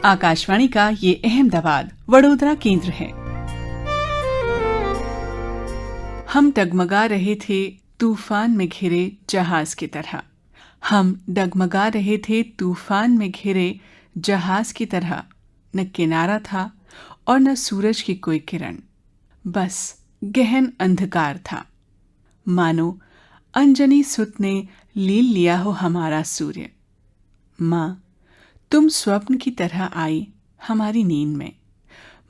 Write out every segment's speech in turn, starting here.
आकाशवाणी का ये अहमदाबाद वडोदरा केंद्र है। हम डगमगा रहे थे तूफान में घिरे जहाज की तरह। हम डगमगा रहे थे तूफान में घिरे जहाज की तरह। न किनारा था और न सूरज की कोई किरण, बस गहन अंधकार था। मानो अंजनी सुत ने लील लिया हो हमारा सूर्य। माँ, तुम स्वप्न की तरह आई हमारी नींद में।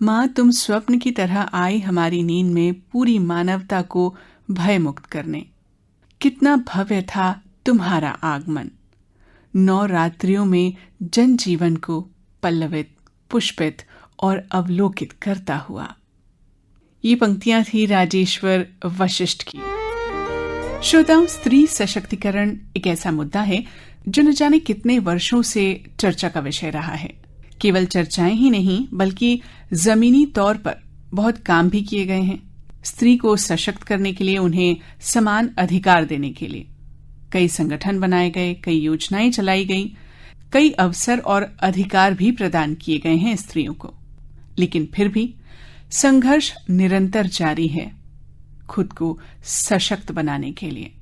माँ, तुम स्वप्न की तरह आई हमारी नींद में, पूरी मानवता को भयमुक्त करने। कितना भव्य था तुम्हारा आगमन, 9 रात्रियों में जनजीवन को पल्लवित, पुष्पित और अवलोकित करता हुआ। ये पंक्तियां थी राजेश्वर वशिष्ठ की। श्रोताओं, स्त्री सशक्तिकरण एक ऐसा मुद्दा है जो न जाने कितने वर्षों से चर्चा का विषय रहा है। केवल चर्चाएं ही नहीं, बल्कि जमीनी तौर पर बहुत काम भी किए गए हैं। स्त्री को सशक्त करने के लिए, उन्हें समान अधिकार देने के लिए कई संगठन बनाए गए, कई योजनाएं चलाई गई, कई अवसर और अधिकार भी प्रदान किए गए हैं स्त्रियों को। लेकिन फिर भी संघर्ष निरंतर जारी है खुद को सशक्त बनाने के लिए।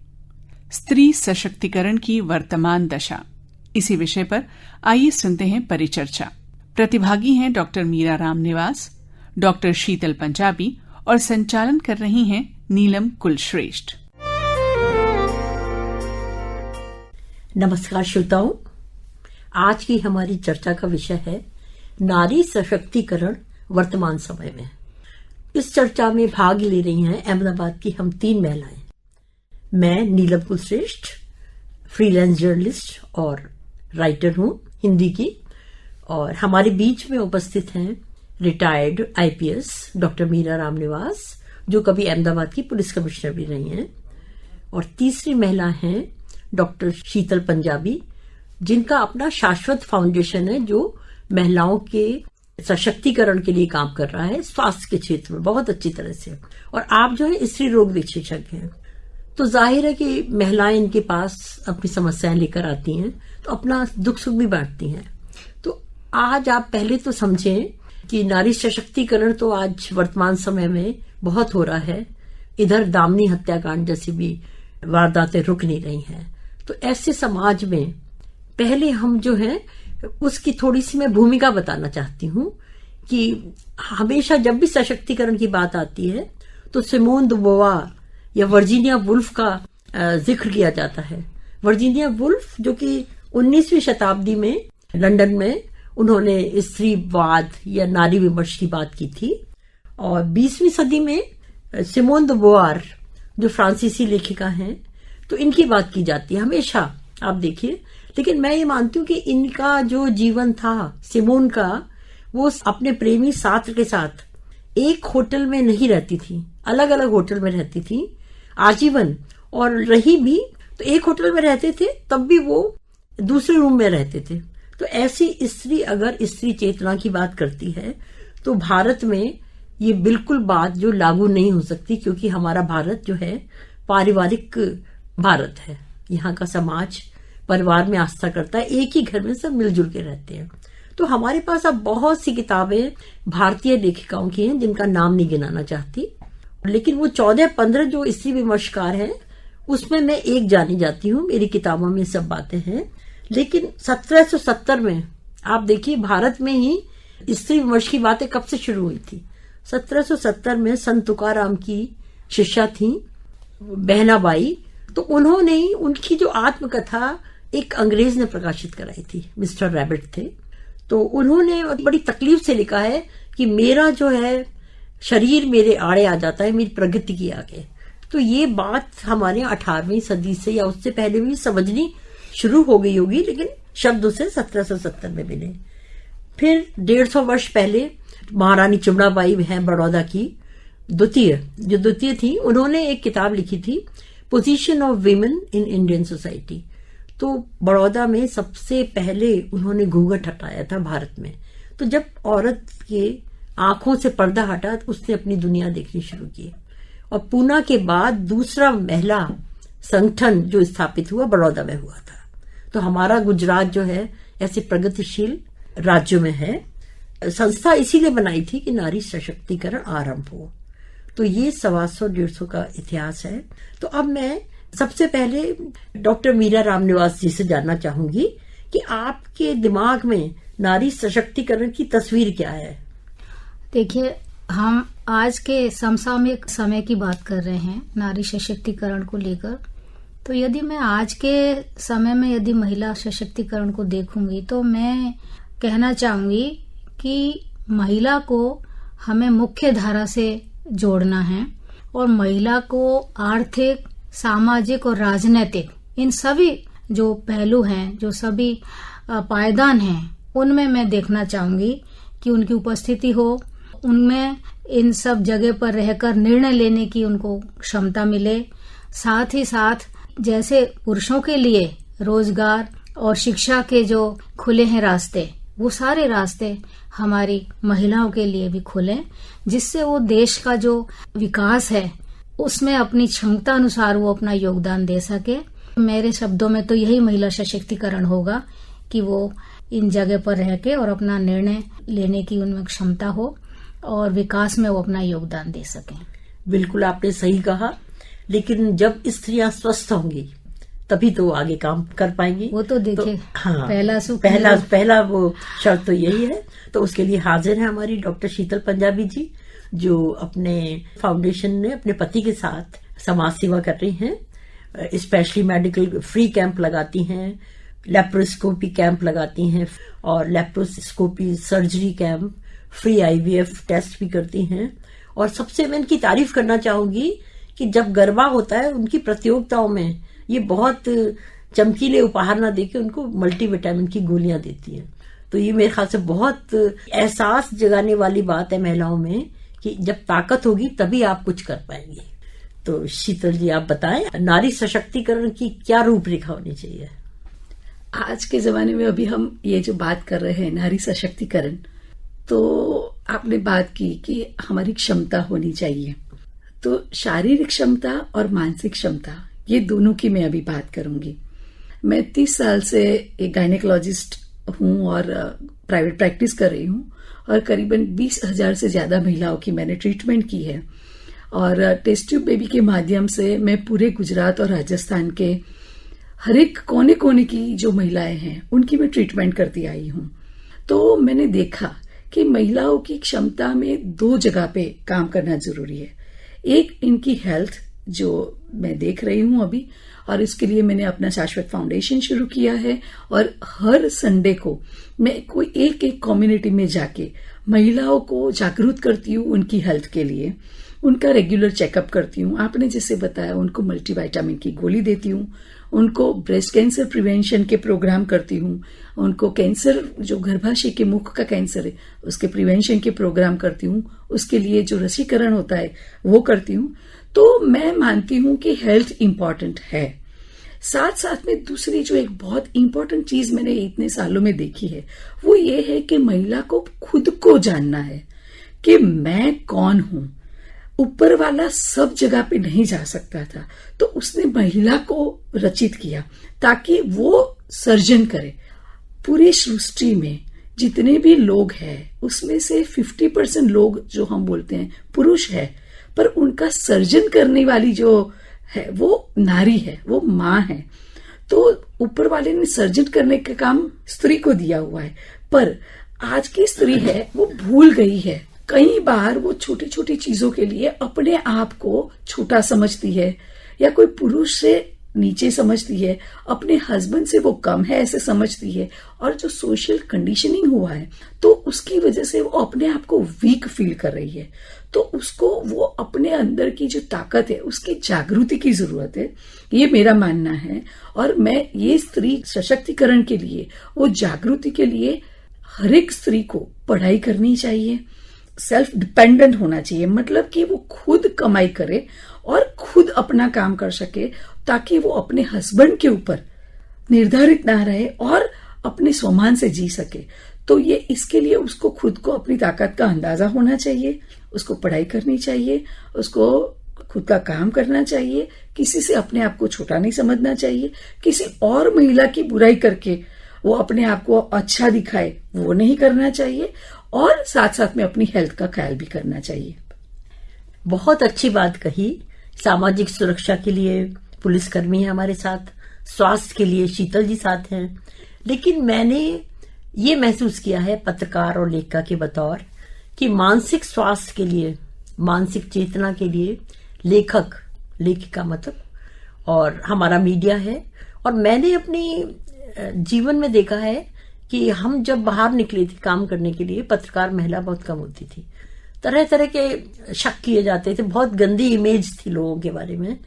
स्त्री सशक्तिकरण की वर्तमान दशा, इसी विषय पर आइए सुनते हैं परिचर्चा। प्रतिभागी हैं डॉक्टर मीरा रामनिवास, डॉक्टर शीतल पंजाबी और संचालन कर रही हैं नीलम कुलश्रेष्ठ। नमस्कार श्रोताओं, आज की हमारी चर्चा का विषय है नारी सशक्तिकरण वर्तमान समय में। इस चर्चा में भाग ले रही हैं अहमदाबाद की हम 3 महिलाएं। मैं नीलम कुलश्रेष्ठ, फ्रीलांस जर्नलिस्ट और राइटर हूं हिंदी की, और हमारे बीच में उपस्थित हैं retired IPS doctor Meera Ramniwas, जो कभी अहमदाबाद की पुलिस कमिश्नर भी रही हैं, और तीसरी महिला हैं डॉक्टर शीतल पंजाबी, जिनका अपना शाश्वत फाउंडेशन है जो महिलाओं के सशक्तिकरण के लिए काम कर रहा है स्वास्थ्य के क्षेत्र में बहुत अच्छी तरह से। और आप जो है स्त्री रोग विशेषज्ञ हैं, तो जाहिर है कि महिलाएं इनके पास अपनी समस्याएं लेकर आती हैं, तो अपना दुख सुख भी बांटती हैं। तो आज आप पहले तो समझें कि नारी सशक्तिकरण तो आज वर्तमान समय में बहुत हो रहा है। इधर दामिनी हत्याकांड जैसी भी वारदातें रुक नहीं रही हैं। तो ऐसे समाज में पहले हम जो है उसकी थोड़ी सी मैं भूमिका बताना चाहती हूँ कि हमेशा जब भी सशक्तिकरण की बात आती है तो सिमोन दे बोवार या वर्जीनिया वुल्फ का जिक्र किया जाता है। वर्जीनिया वुल्फ जो कि 19वीं शताब्दी में लंदन में उन्होंने स्त्रीवाद या नारी विमर्श की बात की थी, और 20वीं सदी में सिमोन दे बोवार जो फ्रांसीसी लेखिका हैं, तो इनकी बात की जाती है हमेशा, आप देखिए। लेकिन मैं ये मानती हूँ कि इनका जो जीवन था सिमोन का, वो अपने प्रेमी सात्र के साथ एक होटल में नहीं रहती थी, अलग अलग होटल में रहती थी आजीवन, और रही भी तो एक होटल में रहते थे, तब भी वो दूसरे रूम में रहते थे। तो ऐसी स्त्री अगर स्त्री चेतना की बात करती है तो भारत में ये बिल्कुल बात जो लागू नहीं हो सकती, क्योंकि हमारा भारत जो है पारिवारिक भारत है। यहाँ का समाज परिवार में आस्था करता है, एक ही घर में सब मिलजुल के रहते हैं। तो हमारे पास अब बहुत सी किताबें भारतीय लेखिकाओं की हैं जिनका नाम नहीं गिनाना चाहती, लेकिन वो 14-15 जो स्त्री विमर्शकार हैं उसमें मैं एक जानी जाती हूँ। मेरी किताबों में सब बातें हैं। लेकिन 1770 में आप देखिए भारत में ही स्त्री विमर्श की बातें कब से शुरू हुई थी। 1770 में संत तुकाराम की शिष्या थी बहनाबाई, तो उन्होंने ही उनकी जो आत्मकथा एक अंग्रेज ने प्रकाशित कराई थी, मिस्टर रैबिट थे। तो उन्होंने बड़ी तकलीफ से लिखा है कि मेरा जो है शरीर मेरे आड़े आ जाता है मेरी प्रगति की आगे। तो ये बात हमारे 18वीं सदी से या उससे पहले भी समझनी शुरू हो गई होगी, लेकिन शब्द उसे 1770 में मिले। फिर 150 वर्ष पहले महारानी चुमड़ाबाई हैं बड़ौदा की द्वितीय थी, उन्होंने एक किताब लिखी थी position of women in Indian society. तो बड़ौदा में सबसे पहले उन्होंने घूंघट हटाया था भारत में। तो जब औरत के आंखों से पर्दा हटा तो उसने अपनी दुनिया देखनी शुरू की, और पूना के बाद दूसरा महिला संगठन जो स्थापित हुआ बड़ौदा में हुआ था। तो हमारा गुजरात जो है ऐसे प्रगतिशील राज्यों में है। संस्था इसीलिए बनाई थी कि नारी सशक्तिकरण आरंभ हो। तो ये 125-150 का इतिहास है। तो अब मैं सबसे पहले डॉक्टर मीरा रामनिवास जी से जानना चाहूंगी कि आपके दिमाग में नारी सशक्तिकरण की तस्वीर क्या है? देखिए, हम आज के समसामयिक समय की बात कर रहे हैं नारी सशक्तिकरण को लेकर। तो यदि मैं आज के समय में यदि महिला सशक्तिकरण को देखूंगी तो मैं कहना चाहूंगी कि महिला को हमें मुख्य धारा से जोड़ना है और महिला को आर्थिक, सामाजिक और राजनीतिक इन सभी जो पहलू हैं, जो सभी पायदान हैं, उनमें मैं देखना चाहूंगी कि उनकी उपस्थिति हो, उनमें इन सब जगह पर रहकर निर्णय लेने की उनको क्षमता मिले। साथ ही साथ जैसे पुरुषों के लिए रोजगार और शिक्षा के जो खुले हैं रास्ते, वो सारे रास्ते हमारी महिलाओं के लिए भी खुले, जिससे वो देश का जो विकास है उसमें अपनी क्षमता अनुसार वो अपना योगदान दे सके। मेरे शब्दों में तो यही महिला सशक्तिकरण होगा कि वो इन जगह पर रह के और अपना निर्णय लेने की उनमें क्षमता हो और विकास में वो अपना योगदान दे सकें। बिल्कुल आपने सही कहा, लेकिन जब स्त्रियां स्वस्थ होंगी तभी तो आगे काम कर पाएंगी। वो तो देखिए, हाँ, पहला वो शर्त तो यही है। तो उसके लिए हाजिर है हमारी डॉक्टर शीतल पंजाबी जी, जो अपने फाउंडेशन में अपने पति के साथ समाज सेवा कर रही हैं। स्पेशली मेडिकल फ्री कैंप लगाती हैं, लेप्रोस्कोपी कैंप लगाती हैं और laparoscopy surgery camp, free IVF test भी करती हैं। और सबसे मैं इनकी तारीफ करना चाहूंगी कि जब गरबा होता है उनकी प्रतियोगिताओं में ये बहुत चमकीले उपहार ना देके उनको मल्टीविटामिन की गोलियां देती हैं। तो ये मेरे ख्याल से बहुत एहसास जगाने वाली बात है महिलाओं में कि जब ताकत होगी तभी आप कुछ कर पाएंगे। तो शीतल जी आप बताएं, नारी सशक्तिकरण की क्या रूपरेखा होनी चाहिए? आज के जमाने में अभी हम ये जो बात कर रहे हैं नारी सशक्तिकरण, तो आपने बात की कि हमारी क्षमता होनी चाहिए। तो शारीरिक क्षमता और मानसिक क्षमता, ये दोनों की मैं अभी बात करूंगी। मैं 30 साल से एक गायनेकोलॉजिस्ट हूं और प्राइवेट प्रैक्टिस कर रही हूं और करीबन 20,000 से ज्यादा महिलाओं की मैंने ट्रीटमेंट की है। और टेस्ट ट्यूब बेबी के माध्यम से मैं पूरे गुजरात और राजस्थान के हर एक कोने कोने की जो महिलाएं हैं उनकी मैं ट्रीटमेंट करती आई हूं। तो मैंने देखा कि महिलाओं की क्षमता में 2 जगह पे काम करना जरूरी है। एक इनकी हेल्थ, जो मैं देख रही हूं अभी, और इसके लिए मैंने अपना शाश्वत फाउंडेशन शुरू किया है और हर संडे को मैं कोई एक कम्युनिटी में जाके महिलाओं को जागरूक करती हूँ उनकी हेल्थ के लिए, उनका रेगुलर चेकअप करती हूँ। आपने जैसे बताया, उनको मल्टीविटामिन की गोली देती हूँ, उनको ब्रेस्ट कैंसर प्रिवेंशन के प्रोग्राम करती हूँ, उनको कैंसर जो गर्भाशय के मुख का कैंसर है उसके प्रिवेंशन के प्रोग्राम करती हूँ, उसके लिए जो रसीकरण होता है वो करती हूँ। तो मैं मानती हूँ कि हेल्थ इंपॉर्टेंट है। साथ साथ में दूसरी जो एक बहुत इंपॉर्टेंट चीज मैंने इतने सालों में देखी है वो ये है कि महिला को खुद को जानना है कि मैं कौन हूं। ऊपर वाला सब जगह पे नहीं जा सकता था, तो उसने महिला को रचित किया ताकि वो सर्जन करे। पूरी सृष्टि में जितने भी लोग हैं उसमें से 50% लोग जो हम बोलते हैं पुरुष है, पर उनका सर्जन करने वाली जो है वो नारी है, वो माँ है। तो ऊपर वाले ने सर्जन करने का काम स्त्री को दिया हुआ है, पर आज की स्त्री है वो भूल गई है। कई बार वो छोटी छोटी चीजों के लिए अपने आप को छोटा समझती है या कोई पुरुष से नीचे समझती है, अपने हस्बैंड से वो कम है ऐसे समझती है। और जो सोशल कंडीशनिंग हुआ है तो उसकी वजह से वो अपने आप को वीक फील कर रही है। तो उसको वो अपने अंदर की जो ताकत है उसकी जागृति की जरूरत है, ये मेरा मानना है। और मैं ये स्त्री सशक्तिकरण के लिए, वो जागृति के लिए हर एक स्त्री को पढ़ाई करनी चाहिए, सेल्फ डिपेंडेंट होना चाहिए, मतलब कि वो खुद कमाई करे और खुद अपना काम कर सके ताकि वो अपने हस्बैंड के ऊपर निर्धारित ना रहे और अपने स्वाभिमान से जी सके। तो ये इसके लिए उसको खुद को अपनी ताकत का अंदाजा होना चाहिए, उसको पढ़ाई करनी चाहिए, उसको खुद का काम करना चाहिए, किसी से अपने आप को छोटा नहीं समझना चाहिए, किसी और महिला की बुराई करके वो अपने आप को अच्छा दिखाए, वो नहीं करना चाहिए, और साथ साथ में अपनी हेल्थ का ख्याल भी करना चाहिए। बहुत अच्छी बात कही। सामाजिक सुरक्षा के लिए पुलिसकर्मी है हमारे साथ, स्वास्थ्य के लिए शीतल जी साथ हैं, लेकिन मैंने ये महसूस किया है पत्रकार और लेखिका के बतौर कि मानसिक स्वास्थ्य के लिए, मानसिक चेतना के लिए लेखक, लेखिका मतलब, और हमारा मीडिया है। और मैंने अपनी जीवन में देखा है कि हम जब बाहर निकले थे काम करने के लिए, पत्रकार महिला बहुत कम होती थी, तरह तरह के शक किए जाते थे, बहुत गंदी इमेज थी लोगों के बारे में।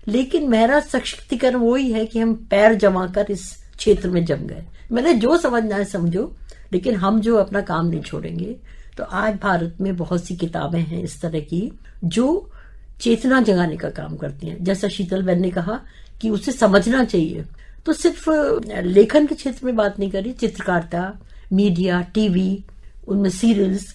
लेकिन मेरा सशक्तिकरण वही है कि हम पैर जमा कर इस क्षेत्र में जम गए। मैंने जो समझना है समझो, लेकिन हम जो अपना काम नहीं छोड़ेंगे। तो आज भारत में बहुत सी किताबें हैं इस तरह की जो चेतना जगाने का काम करती हैं। जैसा शीतल बहन ने कहा कि उसे समझना चाहिए, तो सिर्फ लेखन के क्षेत्र में बात नहीं करी, चित्रकारिता, मीडिया, टीवी, उनमें सीरियल्स,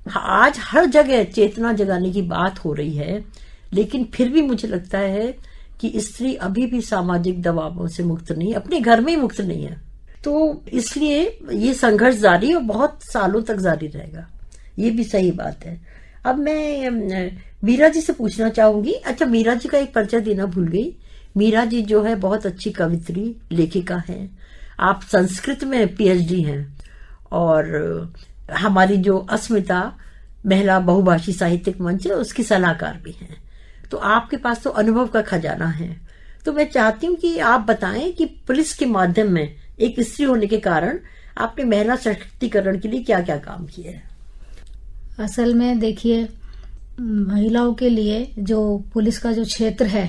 आज हर जगह चेतना जगाने की बात हो रही है। लेकिन फिर भी मुझे लगता है कि स्त्री अभी भी सामाजिक दबावों से मुक्त नहीं, अपने घर में ही मुक्त नहीं है। तो इसलिए ये संघर्ष जारी और बहुत सालों तक जारी रहेगा, ये भी सही बात है। अब मैं मीरा जी से पूछना चाहूंगी। अच्छा, मीरा जी का एक परिचय देना भूल गई। मीरा जी जो है बहुत अच्छी कवित्री, लेखिका हैं। आप संस्कृत में पीएचडी हैं और हमारी जो अस्मिता महिला बहुभाषी साहित्यिक मंच है उसकी सलाहकार भी हैं। तो आपके पास तो अनुभव का खजाना है। तो मैं चाहती हूँ कि आप बताएं कि पुलिस के माध्यम में एक स्त्री होने के कारण आपने महिला सशक्तिकरण के लिए क्या क्या काम किए हैं? असल में देखिए, महिलाओं के लिए जो पुलिस का जो क्षेत्र है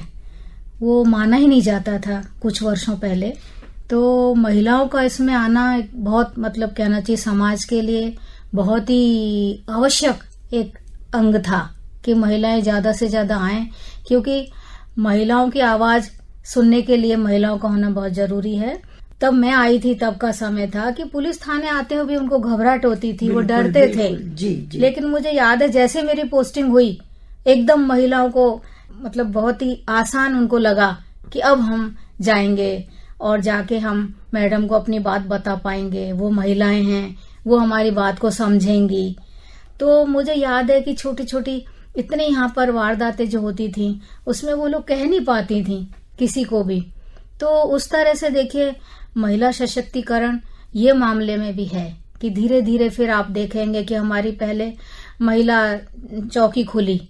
वो माना ही नहीं जाता था कुछ वर्षों पहले। तो महिलाओं का इसमें आना एक बहुत, मतलब कहना चाहिए समाज के लिए बहुत ही आवश्यक एक अंग था कि महिलाएं ज्यादा से ज्यादा आएं, क्योंकि महिलाओं की आवाज सुनने के लिए महिलाओं का होना बहुत जरूरी है। तब मैं आई थी, तब का समय था कि पुलिस थाने आते हुए भी उनको घबराहट होती थी, वो डरते थे। जी। लेकिन मुझे याद है जैसे मेरी पोस्टिंग हुई, एकदम महिलाओं को मतलब बहुत ही आसान उनको लगा कि अब हम जाएंगे और जाके हम मैडम को अपनी बात बता पाएंगे, वो महिलाएं हैं, वो हमारी बात को समझेंगी। तो मुझे याद है कि छोटी छोटी इतनी यहाँ पर वारदातें जो होती थी उसमें वो लोग कह नहीं पाती थी किसी को भी। तो उस तरह से देखिए महिला सशक्तिकरण ये मामले में भी है कि धीरे धीरे फिर आप देखेंगे कि हमारी पहले महिला चौकी खुली,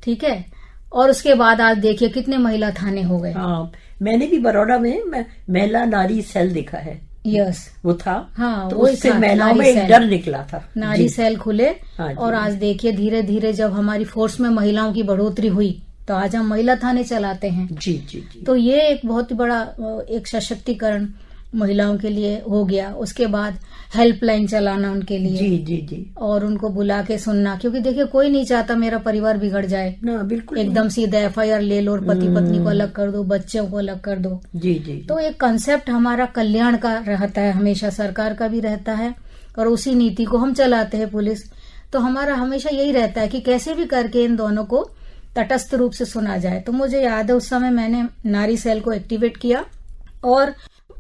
ठीक है, और उसके बाद आज देखिए कितने महिला थाने हो गए। हाँ, मैंने भी बड़ौदा में महिला नारी सेल देखा है। यस, वो था। हाँ, तो वही उससे था, महिलाओं में नारी एक सेल। डर निकला था। नारी सेल खुले। हाँ जी। और आज देखिए धीरे धीरे जब हमारी फोर्स में महिलाओं की बढ़ोतरी हुई तो आज हम महिला थाने चलाते हैं। जी जी जी। तो ये एक बहुत ही बड़ा एक सशक्तिकरण महिलाओं के लिए हो गया। उसके बाद हेल्पलाइन चलाना उनके लिए। जी जी जी। और उनको बुला के सुनना, क्योंकि देखिए कोई नहीं चाहता मेरा परिवार बिगड़ जाए। ना, बिल्कुल एकदम सीधा एफआईआर ले लो और पति पत्नी को अलग कर दो, बच्चों को अलग कर दो। जी जी। तो एक कंसेप्ट हमारा कल्याण का रहता है, हमेशा सरकार का भी रहता है, और उसी नीति को हम चलाते हैं पुलिस। तो हमारा हमेशा यही रहता है कि कैसे भी करके इन दोनों को तटस्थ रूप से सुना जाए। तो मुझे याद है उस समय मैंने नारी सेल को एक्टिवेट किया, और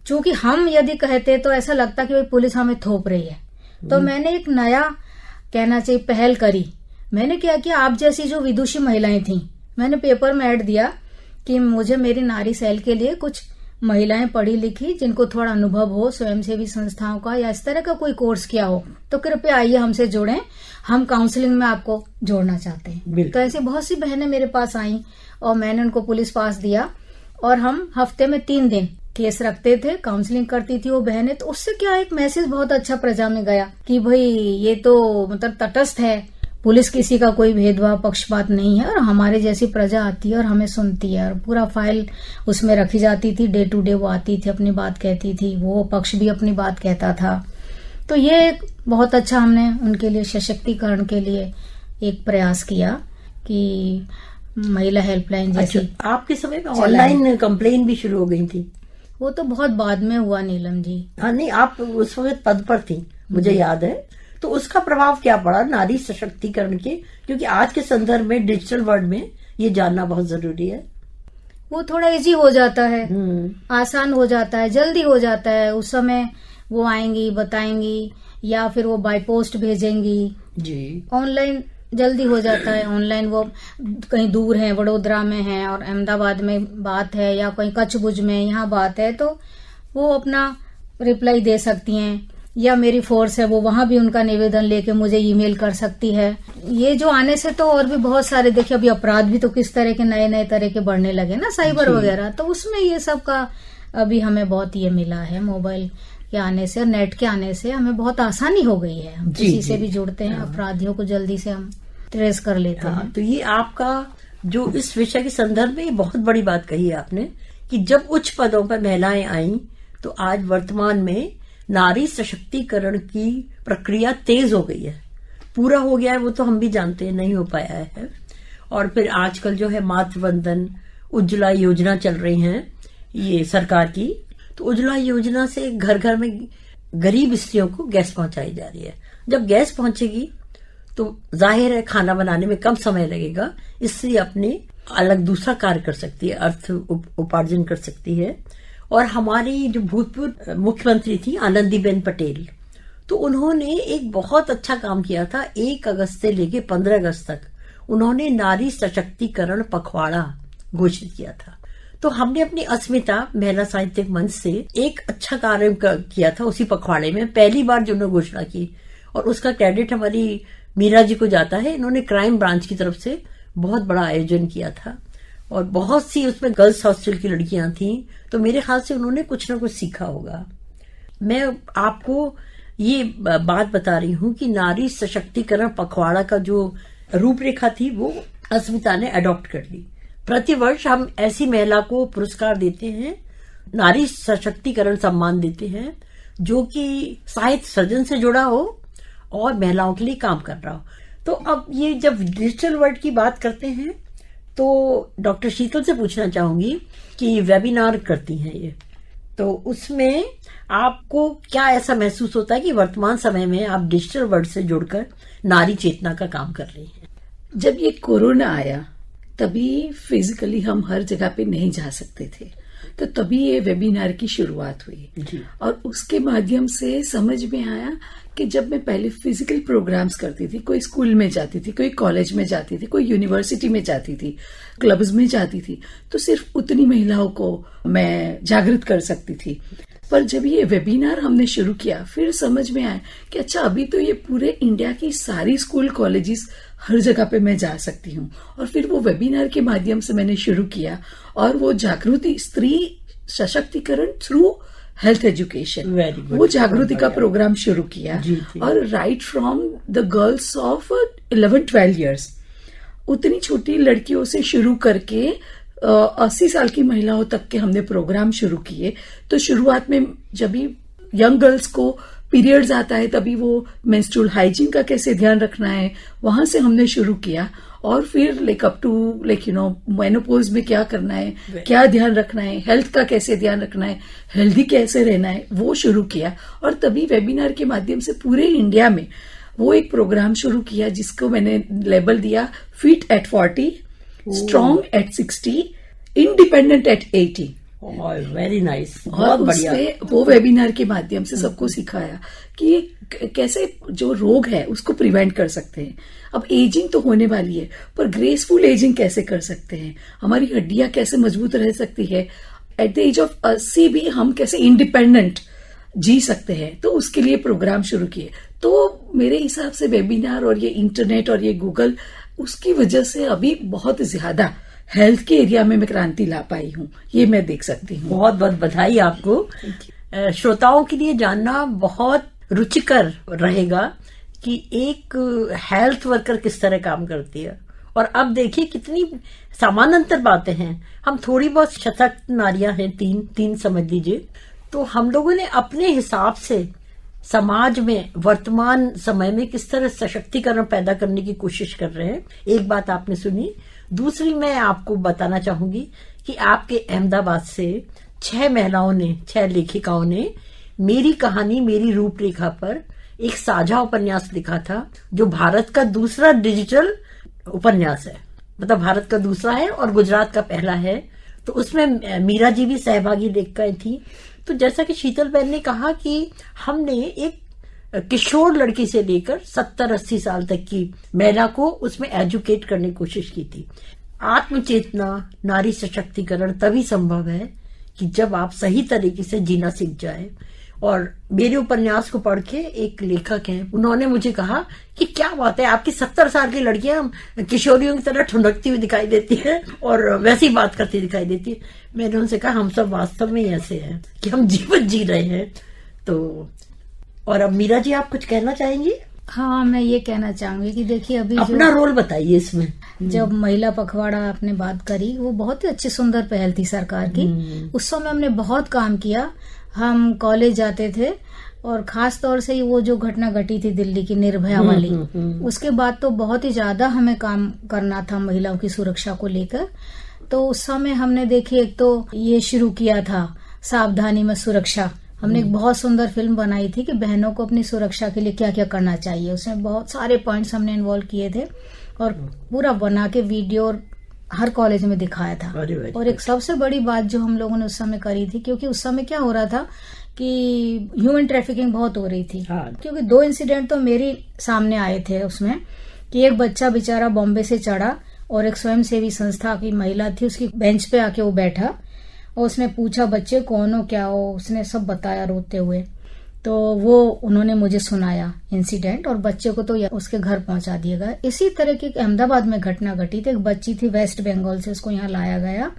चूंकि हम यदि कहते तो ऐसा लगता कि भाई पुलिस हमें थोप रही है, तो मैंने एक नया कहना चाहिए पहल करी। मैंने क्या किया, आप जैसी जो विदुषी महिलाएं थी, मैंने पेपर में ऐड दिया कि मुझे मेरी नारी सेल के लिए कुछ महिलाएं पढ़ी लिखी जिनको थोड़ा अनुभव हो स्वयंसेवी संस्थाओं का या इस तरह का कोई कोर्स किया हो, तो कृपया आइए हमसे जुड़ें, हम काउंसलिंग में आपको जोड़ना चाहते हैं। तो ऐसी बहुत सी बहनें मेरे पास आई और मैंने उनको पुलिस पास दिया, और हम हफ्ते में 3 दिन केस रखते थे, काउंसलिंग करती थी वो बहनें। तो उससे क्या एक मैसेज बहुत अच्छा प्रजा में गया कि भाई ये तो मतलब तटस्थ है, पुलिस किसी का कोई भेदभाव पक्षपात नहीं है, और हमारे जैसी प्रजा आती है और हमें सुनती है, और पूरा फाइल उसमें रखी जाती थी। डे टू डे वो आती थी, अपनी बात कहती थी, वो पक्ष भी अपनी बात कहता था। तो ये एक बहुत अच्छा हमने उनके लिए सशक्तिकरण के लिए एक प्रयास किया कि महिला हेल्पलाइन जैसी। अच्छा, आपके समय में ऑनलाइन कंप्लेन भी शुरू हो गई थी? वो तो बहुत बाद में हुआ नीलम जी। हाँ, नहीं, आप उस वक्त पद पर थी, मुझे याद है। तो उसका प्रभाव क्या पड़ा नारी सशक्तिकरण के, क्योंकि आज के संदर्भ में डिजिटल वर्ल्ड में ये जानना बहुत जरूरी है। वो थोड़ा इजी हो जाता है, आसान हो जाता है, जल्दी हो जाता है। उस समय वो आएंगी, बताएंगी, या फिर वो बाय पोस्ट भेजेंगी जी। ऑनलाइन जल्दी हो जाता है। ऑनलाइन वो कहीं दूर है, वडोदरा में है और अहमदाबाद में बात है, या कहीं कच्छ-भुज में यहाँ बात है, तो वो अपना रिप्लाई दे सकती हैं। या मेरी फोर्स है वो वहां भी उनका निवेदन लेके मुझे ईमेल कर सकती है। ये जो आने से तो और भी बहुत सारे, देखिए अभी अपराध भी तो किस तरह के नए नए तरह के बढ़ने लगे ना, साइबर वगैरह, तो उसमें ये सब का अभी हमें बहुत ये मिला है। मोबाइल के आने से और नेट के आने से हमें बहुत आसानी हो गई है। हम किसी से भी जुड़ते हैं, अपराधियों को जल्दी से हम ट्रेस कर लेते हैं। तो ये आपका जो इस विषय के संदर्भ में ये बहुत बड़ी बात कही है आपने, कि जब उच्च पदों पर महिलाएं आई तो आज वर्तमान में नारी सशक्तिकरण की प्रक्रिया तेज हो गई है। पूरा हो गया है वो तो हम भी जानते हैं, नहीं हो पाया है। और फिर आजकल जो है मातृवंदन, उज्ज्वला योजना चल रही हैं ये सरकार की, तो उज्ज्वला योजना से घर घर में गरीब स्त्रियों को गैस पहुंचाई जा रही है। जब गैस पहुंचेगी तो जाहिर है खाना बनाने में कम समय लगेगा, इसलिए अपने अलग दूसरा कार्य कर सकती है, अर्थ उपार्जन कर सकती है। और हमारी जो भूतपूर्व मुख्यमंत्री थी आनंदीबेन पटेल, तो उन्होंने एक बहुत अच्छा काम किया था। 1 अगस्त से लेके 15 अगस्त तक उन्होंने नारी सशक्तिकरण पखवाड़ा घोषित किया था। तो हमने अपनी अस्मिता महिला साहित्यिक मंच से एक अच्छा कार्य किया था उसी पखवाड़े में, पहली बार जो उन्होंने घोषणा की, और उसका क्रेडिट हमारी मीरा जी को जाता है। इन्होंने क्राइम ब्रांच की तरफ से बहुत बड़ा आयोजन किया था और बहुत सी उसमें गर्ल्स हॉस्टल की लड़कियां थीं, तो मेरे ख्याल से उन्होंने कुछ ना कुछ सीखा होगा। मैं आपको ये बात बता रही हूं कि नारी सशक्तिकरण पखवाड़ा का जो रूपरेखा थी वो अस्मिता ने अडॉप्ट कर ली। प्रतिवर्ष हम ऐसी महिला को पुरस्कार देते हैं, नारी सशक्तिकरण सम्मान देते हैं, जो कि साहित्य सृजन से जुड़ा हो और महिलाओं के लिए काम कर रहा हो। तो अब ये जब डिजिटल वर्ल्ड की बात करते हैं तो डॉक्टर शीतल से पूछना चाहूंगी कि वेबिनार करती हैं ये, तो उसमें आपको क्या ऐसा महसूस होता है कि वर्तमान समय में आप डिजिटल वर्ल्ड से जुड़कर नारी चेतना का काम कर रही हैं? जब ये कोरोना आया तभी फिजिकली हम हर जगह पे नहीं जा सकते थे, तो तभी ये वेबिनार की शुरुआत हुई। और उसके माध्यम से समझ में आया कि जब मैं पहले फिजिकल प्रोग्राम्स करती थी, कोई स्कूल में जाती थी, कोई कॉलेज में जाती थी, कोई यूनिवर्सिटी में जाती थी, क्लब्स में जाती थी, तो सिर्फ उतनी महिलाओं को मैं जागृत कर सकती थी। पर जब ये वेबिनार हमने शुरू किया, फिर समझ में आया कि अच्छा अभी तो ये पूरे इंडिया की सारी स्कूल कॉलेजेस हर जगह पे मैं जा सकती हूँ। और फिर वो वेबिनार के माध्यम से मैंने शुरू किया, और वो जागृति, स्त्री सशक्तिकरण थ्रू हेल्थ एजुकेशन, वो जागृति का प्रोग्राम शुरू किया। और right from the girls of 11-12 years, उतनी छोटी लड़कियों से शुरू करके 80 साल की महिलाओं तक के हमने प्रोग्राम शुरू किए। तो शुरुआत में जब भी यंग गर्ल्स को पीरियड्स आता है तभी वो मेंस्ट्रुअल हाइजीन का कैसे ध्यान रखना है, वहां से हमने शुरू किया। और फिर लाइक अप टू मेनोपॉज में क्या करना है, क्या ध्यान रखना है, हेल्थ का कैसे ध्यान रखना है, हेल्दी कैसे रहना है, वो शुरू किया। और तभी वेबिनार के माध्यम से पूरे इंडिया में वो एक प्रोग्राम शुरू किया जिसको मैंने लेबल दिया fit at 40, strong at 60, independent at 80। Very nice, बहुत बढ़िया। वो वेबिनार के माध्यम से सबको सिखाया कि कैसे जो रोग है उसको प्रिवेंट कर सकते हैं। अब एजिंग तो होने वाली है, पर ग्रेसफुल एजिंग कैसे कर सकते हैं, हमारी हड्डियां कैसे मजबूत रह सकती है, एट द एज ऑफ 80 भी हम कैसे इंडिपेंडेंट जी सकते हैं। तो उसके लिए प्रोग्राम शुरू किए। तो मेरे हिसाब से वेबिनार और ये इंटरनेट और ये गूगल, उसकी वजह से अभी बहुत ज्यादा हेल्थ के एरिया में मैं क्रांति ला पाई हूँ, ये मैं देख सकती हूँ। बहुत बहुत बधाई आपको। श्रोताओं के लिए जानना बहुत रुचिकर रहेगा कि एक हेल्थ वर्कर किस तरह काम करती है। और अब देखिए कितनी समानांतर बातें हैं। हम थोड़ी बहुत सशक्त नारियां हैं, तीन समझ लीजिए, तो हम लोगों ने अपने हिसाब से समाज में वर्तमान समय में किस तरह सशक्तिकरण पैदा करने की कोशिश कर रहे हैं। एक बात आपने सुनी। दूसरी मैं आपको बताना चाहूंगी कि आपके अहमदाबाद से 6 लेखिकाओं ने मेरी कहानी मेरी रूपरेखा पर एक साझा उपन्यास लिखा था, जो भारत का दूसरा डिजिटल उपन्यास है। मतलब भारत का दूसरा है और गुजरात का पहला है। तो उसमें मीरा जी भी सहभागी देख गई थी। तो जैसा कि शीतल बहन ने कहा कि हमने एक किशोर लड़की से लेकर 70-80 साल तक की महिला को उसमें एजुकेट करने की कोशिश की थी। आत्मचेतना, नारी सशक्तिकरण तभी संभव है कि जब आप सही तरीके से जीना सीख जाए। और मेरे उपन्यास को पढ़ के एक लेखक हैं, उन्होंने मुझे कहा कि क्या बात है, आपकी 70 साल की लड़कियां किशोरियों की तरह ठुनकती हुई दिखाई देती है और वैसी बात करती दिखाई देती है। मैंने उनसे कहा हम सब वास्तव में ऐसे हैं कि हम जीवन जी रहे हैं। तो और अब मीरा जी, आप कुछ कहना चाहेंगी? हाँ, मैं ये कहना चाहूंगी कि देखिए अभी अपना रोल बताइए इसमें। जब महिला पखवाड़ा आपने बात करी, वो बहुत ही अच्छी सुंदर पहल थी सरकार की। उस समय हमने बहुत काम किया। हम कॉलेज जाते थे और खास तौर से वो जो घटना घटी थी दिल्ली की निर्भया वाली, उसके बाद तो बहुत ही ज्यादा हमें काम करना था महिलाओं की सुरक्षा को लेकर। तो उस समय हमने देखिए एक तो ये शुरू किया था सावधानी में सुरक्षा। हमने एक बहुत सुंदर फिल्म बनाई थी कि बहनों को अपनी सुरक्षा के लिए क्या क्या करना चाहिए। उसमें बहुत सारे पॉइंट्स हमने इन्वॉल्व किए थे और पूरा बना के वीडियो और हर कॉलेज में दिखाया था। और एक सबसे बड़ी बात जो हम लोगों ने उस समय करी थी, क्योंकि उस समय क्या हो रहा था कि ह्यूमन ट्रैफिकिंग बहुत हो रही थी। क्योंकि 2 इंसिडेंट तो मेरे सामने आए थे उसमें कि एक बच्चा बेचारा बॉम्बे से चढ़ा और एक स्वयंसेवी संस्था की महिला थी, उसकी बेंच पे आके वो बैठा और उसने पूछा बच्चे कौन हो, क्या हो, उसने सब बताया रोते हुए। तो वो उन्होंने मुझे सुनाया इंसिडेंट और बच्चे को तो उसके घर पहुंचा दिया गया। इसी तरह की अहमदाबाद में घटना घटी थी। एक बच्ची थी वेस्ट बंगाल से, उसको यहाँ लाया गया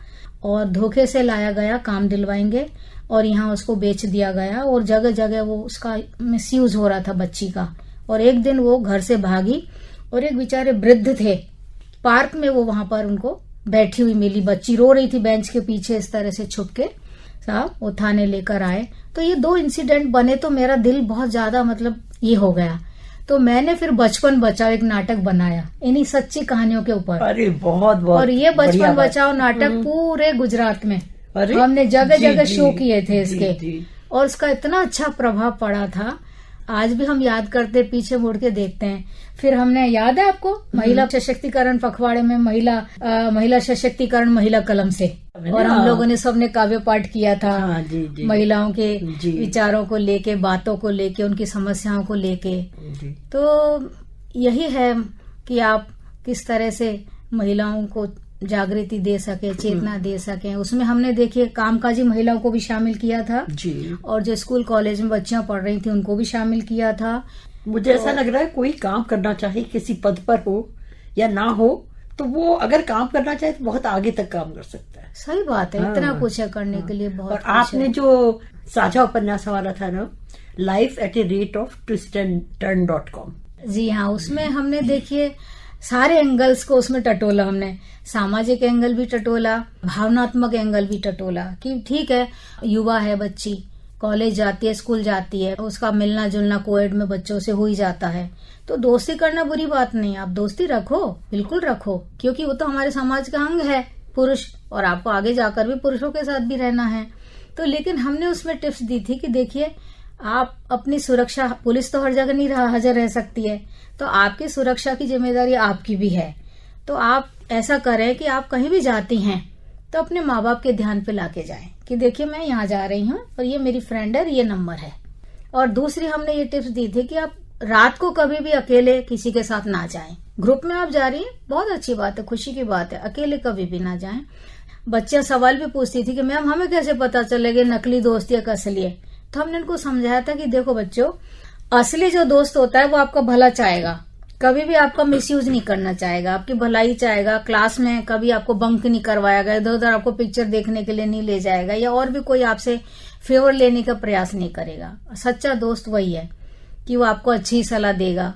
और धोखे से लाया गया, काम दिलवाएंगे, और यहाँ उसको बेच दिया गया और जगह जगह वो उसका मिसयूज हो रहा था बच्ची का। और एक दिन वो घर से भागी और एक बेचारे वृद्ध थे, पार्क में वो वहां पर उनको बैठी हुई मिली, बच्ची रो रही थी बेंच के पीछे इस तरह से छुप के। साहब वो थाने लेकर आए। तो ये 2 इंसिडेंट बने तो मेरा दिल बहुत ज्यादा मतलब ये हो गया। तो मैंने फिर बचपन बचाओ एक नाटक बनाया इन्हीं सच्ची कहानियों के ऊपर। अरे बहुत बहुत। और ये बचपन बचाओ नाटक पूरे गुजरात में हमने जगह जगह शो किए थे इसके, और उसका इतना अच्छा प्रभाव पड़ा था। आज भी हम याद करते, पीछे मुड़ के देखते हैं। फिर हमने, याद है आपको, महिला सशक्तिकरण पखवाड़े में महिला सशक्तिकरण महिला कलम से, और हम लोगों ने सबने काव्य पाठ किया था। महिलाओं के विचारों को लेके, बातों को लेके, उनकी समस्याओं को लेके। तो यही है कि आप किस तरह से महिलाओं को जागृति दे सके, चेतना दे सके। उसमें हमने देखिए कामकाजी महिलाओं को भी शामिल किया था जी, और जो स्कूल कॉलेज में बच्चियां पढ़ रही थी उनको भी शामिल किया था। मुझे ऐसा लग रहा है कोई काम करना चाहे, किसी पद पर हो या ना हो, तो वो अगर काम करना चाहे तो बहुत आगे तक काम कर सकता है। सही बात है, इतना कुछ है करने के लिए बहुत। और आपने जो साझा उपन्यास हमारा था ना, life@twistandturn.com, जी हाँ, उसमें हमने देखिए सारे एंगल्स को उसमें टटोला। हमने सामाजिक एंगल भी टटोला, भावनात्मक एंगल भी टटोला कि ठीक है, युवा है बच्ची, कॉलेज जाती है, स्कूल जाती है, उसका मिलना जुलना कोएड में बच्चों से हो ही जाता है। तो दोस्ती करना बुरी बात नहीं, आप दोस्ती रखो, बिल्कुल रखो, क्योंकि वो तो हमारे समाज का अंग है, पुरुष, और आपको आगे जाकर भी पुरुषों के साथ भी रहना है। तो लेकिन हमने उसमें टिप्स दी थी कि देखिए, आप अपनी सुरक्षा, पुलिस तो हर जगह नहीं हाजिर रह सकती है, तो आपकी सुरक्षा की जिम्मेदारी आपकी भी है। तो आप ऐसा करें कि आप कहीं भी जाती हैं तो अपने माँ बाप के ध्यान पे लाके जाएं कि देखिए मैं यहाँ जा रही हूँ और ये मेरी फ्रेंड है, ये नंबर है। और दूसरी हमने ये टिप्स दी थी कि आप रात को कभी भी अकेले किसी के साथ ना जाएं। ग्रुप में आप जा रही हैं, बहुत अच्छी बात है, खुशी की बात है, अकेले कभी भी ना जाएं। बच्चियां सवाल भी पूछती थी कि मैम हमें कैसे पता चलेगा नकली दोस्त या असली है। तो हमने उनको समझाया था कि देखो बच्चों, असली जो दोस्त होता है वो आपका भला चाहेगा, कभी भी आपका मिसयूज नहीं करना चाहेगा, आपकी भलाई चाहेगा। क्लास में कभी आपको बंक नहीं करवाएगा, इधर उधर आपको पिक्चर देखने के लिए नहीं ले जाएगा, या और भी कोई आपसे फेवर लेने का प्रयास नहीं करेगा। सच्चा दोस्त वही है कि वो आपको अच्छी ही सलाह देगा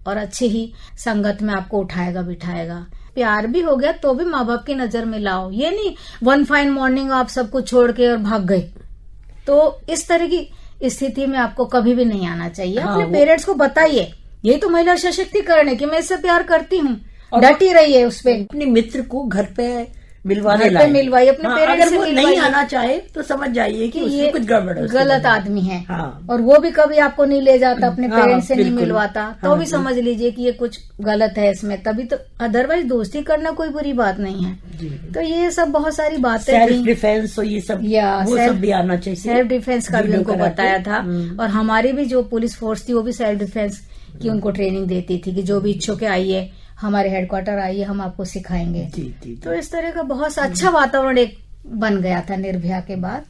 और अच्छी ही संगत में आपको उठाएगा बिठाएगा। प्यार भी हो गया तो भी माँ बाप की नजर में लाओ, ये नहीं वन फाइन मॉर्निंग आप सब कुछ छोड़ के और भाग गए। तो इस तरह की स्थिति में आपको कभी भी नहीं आना चाहिए। अपने पेरेंट्स को बताइए, यही तो महिला सशक्तिकरण है कि मैं इससे प्यार करती हूँ, डटी रही है उस पे। अपने मित्र को घर पे मिलवाने घर पे लाए। मिलवाइए, अपने हाँ, पेरेंट्स अगर से वो नहीं मिलवाइए आना चाहे तो समझ जाइए कि उसमें कुछ गड़बड़ है, उसके गलत बाद। आदमी है। हाँ। और वो भी कभी आपको नहीं ले जाता, अपने हाँ, पेरेंट्स से नहीं बिल्कुल। मिलवाता, तो हाँ, भी समझ लीजिए कि ये कुछ गलत है इसमें, तभी तो। अदरवाइज दोस्ती करना कोई बुरी बात नहीं है। जी। तो ये सब बहुत सारी बातें सेल्फ थी। डिफेंस, ये सब या वो सेल्फ- सब भी आना चाहिए। सेल्फ डिफेंस का भी जूडो उनको कराटे। बताया था। और हमारी भी जो पुलिस फोर्स थी वो भी सेल्फ डिफेंस की उनको ट्रेनिंग देती थी कि जो भी इच्छुक है आइए, हमारे हेडक्वार्टर आइए, हम आपको सिखाएंगे। जी, जी, तो इस तरह का बहुत अच्छा वातावरण एक बन गया था निर्भया के बाद,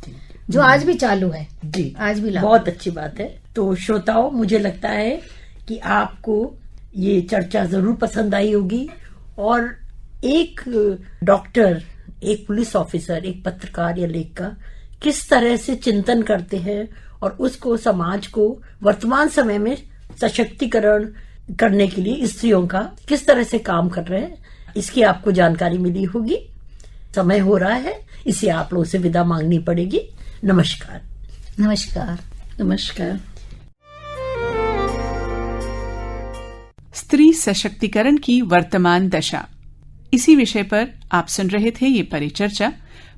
जो आज भी चालू है। जी, आज भी लागू। बहुत अच्छी बात है। तो श्रोताओं, मुझे लगता है कि आपको ये चर्चा जरूर पसंद आई होगी। और एक डॉक्टर, एक पुलिस ऑफिसर, एक पत्रकार या लेखक किस तरह से चिंतन करते हैं और उसको, समाज को वर्तमान समय में सशक्तिकरण करने के लिए स्त्रियों का किस तरह से काम कर रहे हैं, इसकी आपको जानकारी मिली होगी। समय हो रहा है, इसे आप लोगों से विदा मांगनी पड़ेगी। नमस्कार। नमस्कार। नमस्कार। स्त्री सशक्तिकरण की वर्तमान दशा, इसी विषय पर आप सुन रहे थे ये परिचर्चा।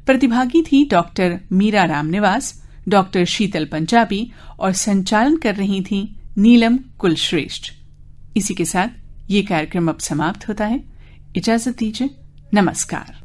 प्रतिभागी थी डॉक्टर मीरा रामनिवास, डॉक्टर शीतल पंजाबी और संचालन कर रही थी नीलम कुलश्रेष्ठ। इसी के साथ ये कार्यक्रम अब समाप्त होता है। इजाजत दीजिए। नमस्कार।